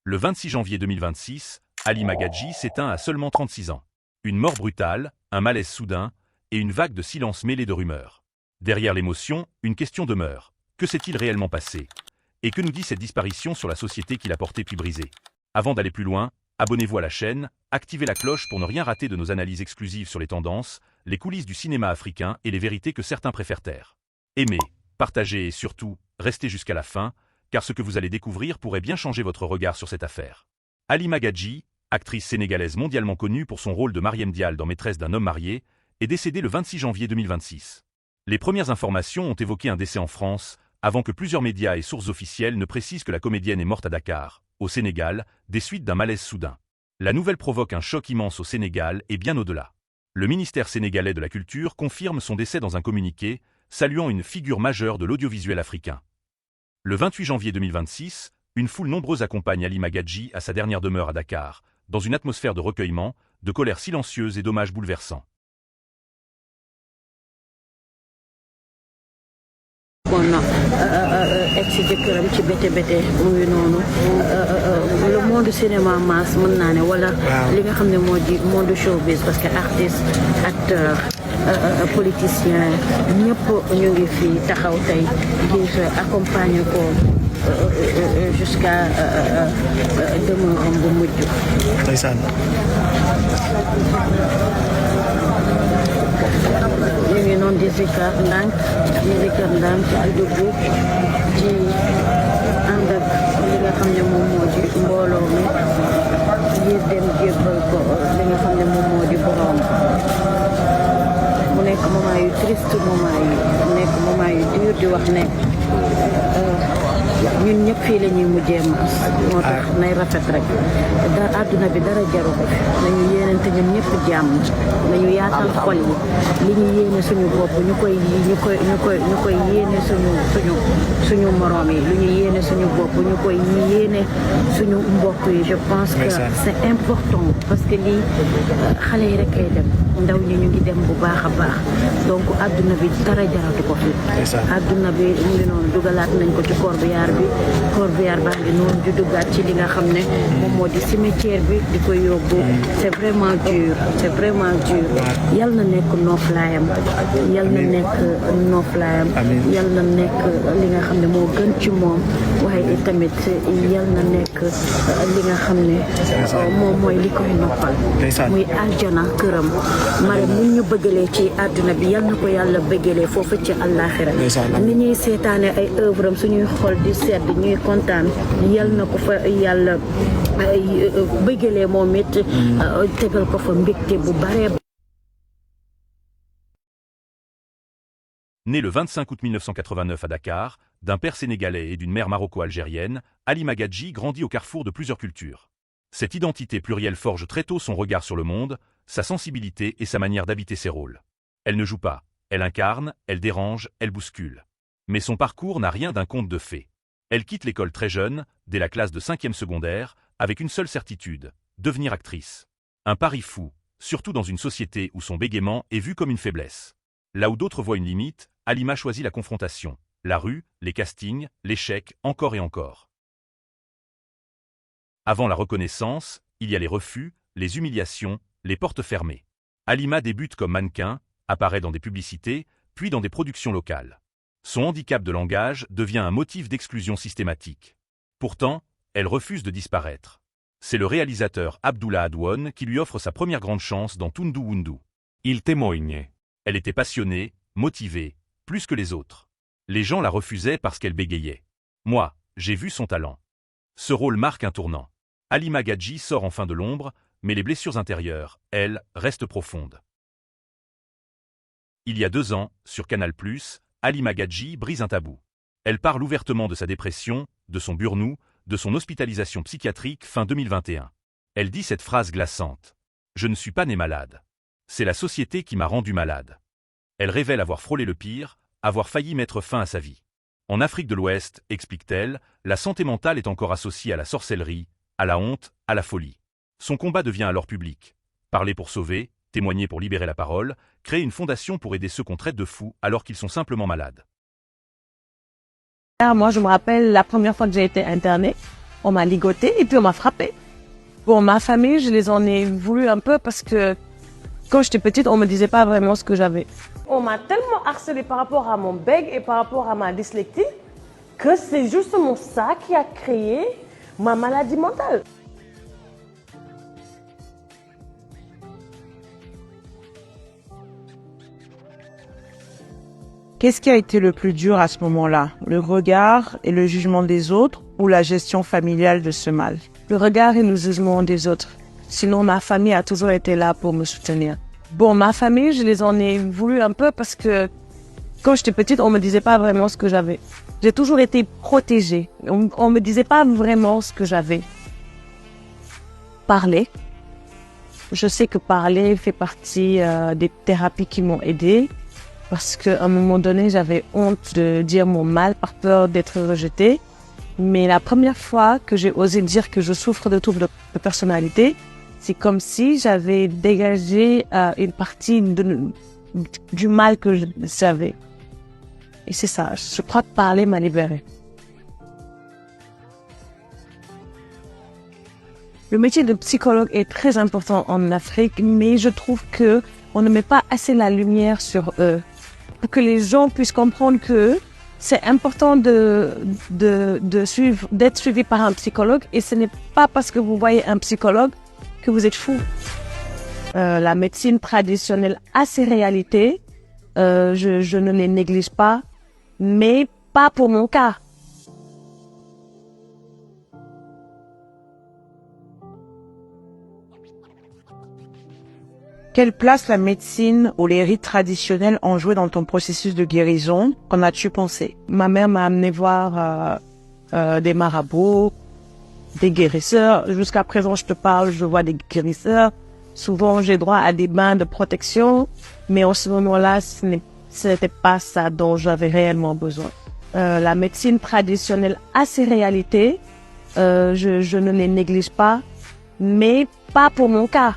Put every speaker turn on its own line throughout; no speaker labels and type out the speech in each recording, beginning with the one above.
Le 26 janvier 2026, Halima Gadji s'éteint à seulement 36 ans. Une mort brutale, un malaise soudain et une vague de silence mêlé de rumeurs. Derrière l'émotion, une question demeure. Que s'est-il réellement passé? Et que nous dit cette disparition sur la société qui l'a portée puis brisée? Avant d'aller plus loin, abonnez-vous à la chaîne, activez la cloche pour ne rien rater de nos analyses exclusives sur les tendances, les coulisses du cinéma africain et les vérités que certains préfèrent taire. Aimez, partagez et surtout, restez jusqu'à la fin, car ce que vous allez découvrir pourrait bien changer votre regard sur cette affaire. Halima Gadji, actrice sénégalaise mondialement connue pour son rôle de Marième Dial dans Maîtresse d'un homme marié, est décédée le 26 janvier 2026. Les premières informations ont évoqué un décès en France, avant que plusieurs médias et sources officielles ne précisent que la comédienne est morte à Dakar, au Sénégal, des suites d'un malaise soudain. La nouvelle provoque un choc immense au Sénégal et bien au-delà. Le ministère sénégalais de la Culture confirme son décès dans un communiqué, saluant une figure majeure de l'audiovisuel africain. Le 28 janvier 2026, une foule nombreuse accompagne Halima Gadji à sa dernière demeure à Dakar, dans une atmosphère de recueillement, de colère silencieuse et d'hommages bouleversants.
Le monde cinéma masse mën naa ne wala li nga xam ne moo di monde showbiz parce que artiste acteur politicien ñëpp ñu ngi fii taxaw tey ngir accompagner ko jusqu'à demeure bu mujj.
ndeysaan.
ñu ngi noonu di zikar ndànk ci dugg ci ànd ak li nga xam ne moom moo di mbooloo mi ngir dem jébbal ko li nga xam ne moom moo di borom. mu nekk moment yu triste mu nekk moment yu dur di wax ne ñun ñëpp fii la ñuy mujjee maas moo tax nay rafet rek àdduna bi dara jaru ko nañu yéenante ñun ñëpp jàmm nañu yaatal xol yi li ñu yéene suñu bopp ñu koy yéene suñu moroom yi lu ñu yéene suñu bopp ñu koy yéene suñu mbokk yi. Je pense que c'est important parce que lii xale yi rek kay dem ndaw ñi ñu ngi dem bu baax a baax donc àdduna bi dara jaratu ko fi. àdduna bi mu ngi noonu dugalaat nañ ko ci corbillard baa ngi noonu di duggaat ci li nga xam ne moom moo di cimetière bi di koy yóbbu. c'est vraiment dur yal na nekk nooflaayam yal na nekk li nga xam ne moo gën ci moom waaye tamit yal na nekk li nga xam ne moom mooy li koy noppal muy aljana këram mare mun ñu bëggalee ci àdduna bi yal na ko yàlla bëggalee foofu ci àllaaxira ni ñuy seetaane ay œuvre am suñuy xol di sedd ñuy kontaan yal na ko fa yàlla bëggalee moom it tegal ko fa mbégte bu bare.
Née le 25 août 1989 à Dakar, d'un père sénégalais et d'une mère maroco-algérienne, Halima Gadji grandit au carrefour de plusieurs cultures. Cette identité plurielle forge très tôt son regard sur le monde, sa sensibilité et sa manière d'habiter ses rôles. Elle ne joue pas, elle incarne, elle dérange, elle bouscule. Mais son parcours n'a rien d'un conte de fées. Elle quitte l'école très jeune, dès la classe de 5e secondaire, avec une seule certitude, devenir actrice. Un pari fou, surtout dans une société où son bégaiement est vu comme une faiblesse. Là où d'autres voient une limite, Halima choisit la confrontation, la rue, les castings, l'échec, encore et encore. Avant la reconnaissance, il y a les refus, les humiliations, les portes fermées. Halima débute comme mannequin, apparaît dans des publicités, puis dans des productions locales. Son handicap de langage devient un motif d'exclusion systématique. Pourtant, elle refuse de disparaître. C'est le réalisateur Abdoulaye Adouane qui lui offre sa première grande chance dans Tundu Wundu. Il témoigne. Elle était passionnée, motivée, plus que les autres. Les gens la refusaient parce qu'elle bégayait. Moi, j'ai vu son talent. Ce rôle marque un tournant. Halima Gadji sort enfin de l'ombre, mais les blessures intérieures, elles, restent profondes. Il y a 2 ans, sur Canal+, Halima Gadji brise un tabou. Elle parle ouvertement de sa dépression, de son burn-out, de son hospitalisation psychiatrique fin 2021. Elle dit cette phrase glaçante. « Je ne suis pas née malade. C'est la société qui m'a rendue malade. » Elle révèle avoir frôlé le pire, avoir failli mettre fin à sa vie. En Afrique de l'Ouest, explique-t-elle, la santé mentale est encore associée à la sorcellerie, à la honte, à la folie. Son combat devient alors public. Parler pour sauver, témoigner pour libérer la parole, créer une fondation pour aider ceux qu'on traite de fous alors qu'ils sont simplement malades.
Moi, je me rappelle la première fois que j'ai été internée.
On m'a ligoté et puis on m'a frappé. Bon, ma famille, je les en ai voulu un peu parce que quand j'étais petite, on me disait pas vraiment ce que j'avais. On m'a tellement harcelé par rapport à mon bègue et par rapport à ma dyslexie que c'est justement ça qui a créé ma maladie mentale.
Qu'est-ce qui a été le plus dur à ce moment-là? Le regard et le jugement des autres ou la gestion familiale de ce mal?
Le regard et le jugement des autres. Sinon, ma famille a toujours été là pour me soutenir. Bon, ma famille, je les en ai voulu un peu parce que quand j'étais petite, on me disait pas vraiment ce que j'avais. J'ai toujours été protégée. On me disait pas vraiment ce que j'avais. Parler. Je sais que parler fait partie des thérapies qui m'ont aidée. Parce qu'à un moment donné, j'avais honte de dire mon mal par peur d'être rejetée. Mais la première fois que j'ai osé dire que je souffre de troubles de personnalité, c'est comme si j'avais dégagé une partie du mal que j'avais. Et c'est ça, je crois que parler m'a libérée. Le métier de psychologue est très important en Afrique, mais je trouve que on ne met pas assez la lumière sur eux. Pour que les gens puissent comprendre que c'est important d'être suivi par un psychologue et ce n'est pas parce que vous voyez un psychologue que vous êtes fou. La médecine traditionnelle a ses réalités, je ne les néglige pas, mais pas pour mon cas.
Quelle place la médecine ou les rites traditionnels ont joué dans ton processus de guérison? Qu'en as-tu pensé?
Ma mère m'a amené voir des marabouts, des guérisseurs. Jusqu'à présent, je te parle, je vois des guérisseurs. Souvent, j'ai droit à des bains de protection, mais en ce moment-là, ce n'était pas ça dont j'avais réellement besoin. La médecine traditionnelle a ses réalités, je ne les néglige pas, mais pas pour mon cas.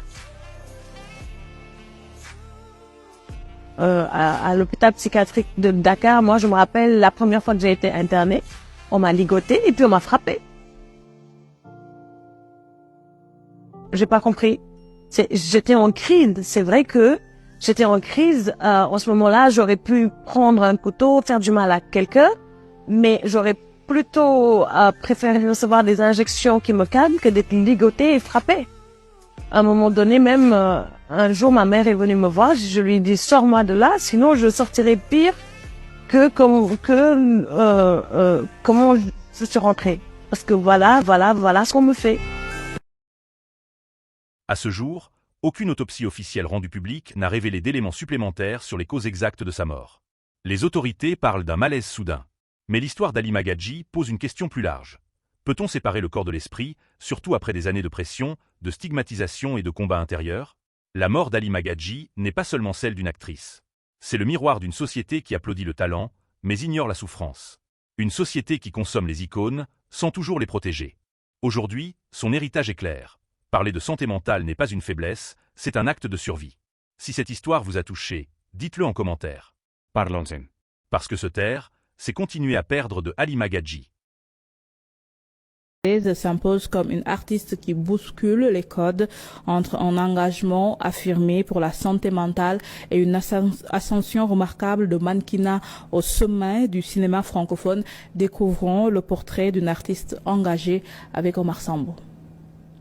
À l'hôpital psychiatrique de Dakar, moi, je me rappelle la première fois que j'ai été internée, on m'a ligoté et puis on m'a frappé. J'ai pas compris. J'étais en crise. C'est vrai que j'étais en crise. En ce moment-là, j'aurais pu prendre un couteau, faire du mal à quelqu'un, mais j'aurais plutôt préféré recevoir des injections qui me calment que d'être ligotée et frappée. À un moment donné, même un jour, ma mère est venue me voir. Je lui ai dit, sors-moi de là, sinon je sortirai pire que comment je suis rentrée. Parce que voilà ce qu'on me fait.
À ce jour, aucune autopsie officielle rendue publique n'a révélé d'éléments supplémentaires sur les causes exactes de sa mort. Les autorités parlent d'un malaise soudain. Mais l'histoire d'Halima Gadji pose une question plus large. Peut-on séparer le corps de l'esprit, surtout après des années de pression, de stigmatisation et de combats intérieurs? La mort d'Halima Gadji n'est pas seulement celle d'une actrice. C'est le miroir d'une société qui applaudit le talent, mais ignore la souffrance. Une société qui consomme les icônes, sans toujours les protéger. Aujourd'hui, son héritage est clair. Parler de santé mentale n'est pas une faiblesse, c'est un acte de survie. Si cette histoire vous a touché, dites-le en commentaire.
Parlons-en.
Parce que se taire, c'est continuer à perdre de Halima Gadji.
Elle s'impose comme une artiste qui bouscule les codes entre un engagement affirmé pour la santé mentale et une ascension remarquable de mannequinat au sommet du cinéma francophone. Découvrons le portrait d'une artiste engagée avec Omar Sambo.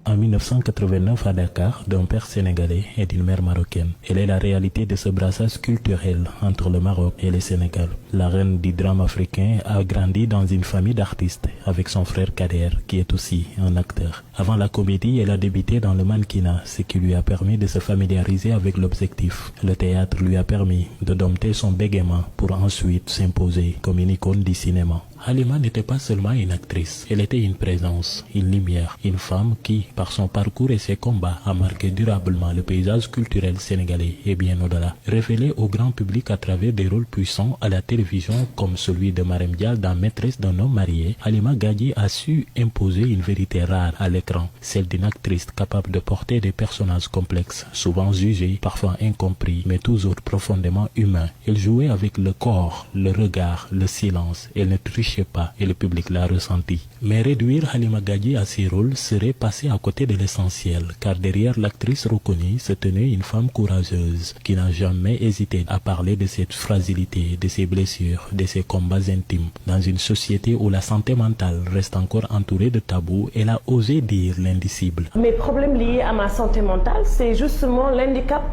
En 1989 à Dakar, d'un père sénégalais et d'une mère marocaine. Elle est la réalité de ce brassage culturel entre le Maroc et le Sénégal. La reine du drame africain a grandi dans une famille d'artistes avec son frère Kader qui est aussi un acteur. Avant la comédie, elle a débuté dans le mannequinat, ce qui lui a permis de se familiariser avec l'objectif. Le théâtre lui a permis de dompter son bégaiement pour ensuite s'imposer comme une icône du cinéma. Halima n'était pas seulement une actrice, elle était une présence, une lumière, une femme qui, par son parcours et ses combats, a marqué durablement le paysage culturel sénégalais et bien au-delà. Révélée au grand public à travers des rôles puissants à la télé télévision comme celui de Marème Dial dans Maîtresse d'un homme marié, Halima Gadji a su imposer une vérité rare à l'écran, celle d'une actrice capable de porter des personnages complexes, souvent jugés, parfois incompris, mais toujours profondément humains. Elle jouait avec le corps, le regard, le silence. Elle ne trichait pas et le public l'a ressenti. Mais réduire Halima Gadji à ses rôles serait passer à côté de l'essentiel, car derrière l'actrice reconnue se tenait une femme courageuse qui n'a jamais hésité à parler de cette fragilité, de ses blessures, de ses combats intimes. Dans une société où la santé mentale reste encore entourée de tabous, elle a osé dire l'indicible.
Mes problèmes liés à ma santé mentale, c'est justement l'handicap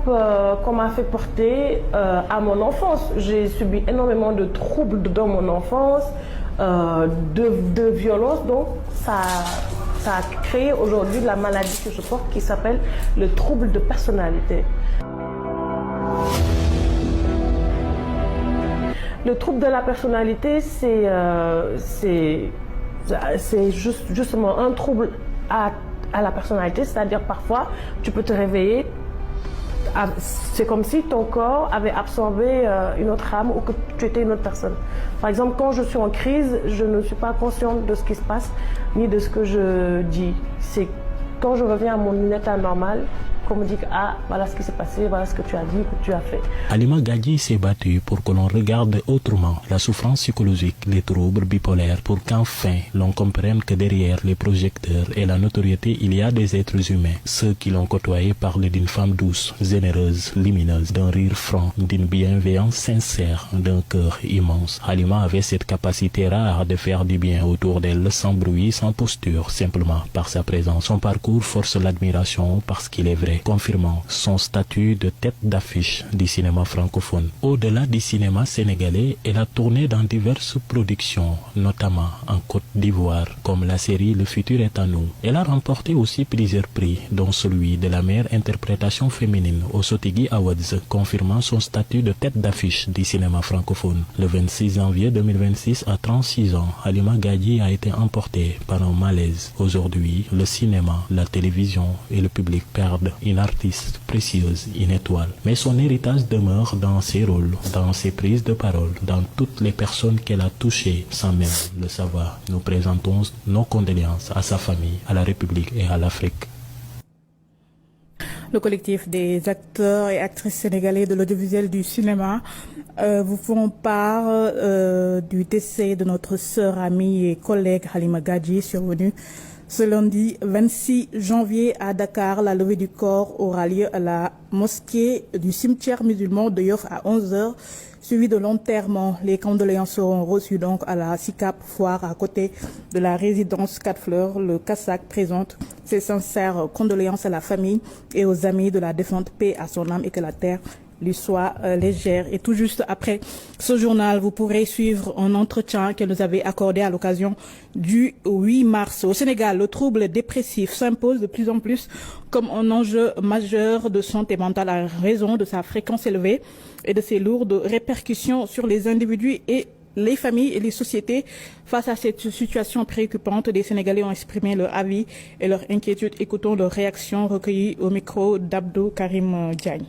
qu'on m'a fait porter à mon enfance. J'ai subi énormément de troubles dans mon enfance, de violence, donc ça a créé aujourd'hui la maladie que je porte qui s'appelle le trouble de personnalité. Le trouble de la personnalité, c'est justement un trouble à la personnalité, c'est-à-dire parfois tu peux te réveiller, c'est comme si ton corps avait absorbé une autre âme ou que tu étais une autre personne. Par exemple, quand je suis en crise, je ne suis pas consciente de ce qui se passe ni de ce que je dis. C'est quand je reviens à mon état normal qu'on me dit que voilà ce qui s'est passé, voilà ce que tu as dit, que tu as fait.
Halima Gadji s'est battue pour que l'on regarde autrement la souffrance psychologique, les troubles bipolaires, pour qu'enfin l'on comprenne que derrière les projecteurs et la notoriété, il y a des êtres humains. Ceux qui l'ont côtoyée parlent d'une femme douce, généreuse, lumineuse, d'un rire franc, d'une bienveillance sincère, d'un cœur immense. Halima avait cette capacité rare de faire du bien autour d'elle, sans bruit, sans posture, simplement par sa présence. Son parcours force l'admiration parce qu'il est vrai, confirmant son statut de tête d'affiche du cinéma francophone. Au-delà du cinéma sénégalais, elle a tourné dans diverses productions, notamment en Côte d'Ivoire, comme la série Le futur est à nous. Elle a remporté aussi plusieurs prix, dont celui de la meilleure interprétation féminine au Sotigui Awards, confirmant son statut de tête d'affiche du cinéma francophone. Le 26 janvier 2026, à 36 ans, Halima Gadji a été emportée par un malaise. Aujourd'hui, le cinéma, la télévision et le public perdent une artiste précieuse, une étoile. Mais son héritage demeure dans ses rôles, dans ses prises de parole, dans toutes les personnes qu'elle a touchées sans même le savoir. Nous présentons nos condoléances à sa famille, à la République et à l'Afrique.
Le collectif des acteurs et actrices sénégalais de l'audiovisuel du cinéma vous font part du décès de notre sœur, amie et collègue Halima Gadji, survenue ce lundi 26 janvier à Dakar. La levée du corps aura lieu à la mosquée du cimetière musulman de Yoff à 11h, suivi de l'enterrement. Les condoléances seront reçues donc à la SICAP Foire, à côté de la résidence 4 Fleurs. Le CASAC présente ses sincères condoléances à la famille et aux amis de la défunte, paix à son âme et que la terre lui soit légère. Et tout juste après ce journal, vous pourrez suivre un entretien qu'elle nous avait accordé à l'occasion du 8 mars. Au Sénégal, le trouble dépressif s'impose de plus en plus comme un enjeu majeur de santé mentale à raison de sa fréquence élevée et de ses lourdes répercussions sur les individus et les familles et les sociétés. Face à cette situation préoccupante, des Sénégalais ont exprimé leur avis et leur inquiétude. Écoutons leurs réactions recueillies au micro d'Abdou Karim Diagne.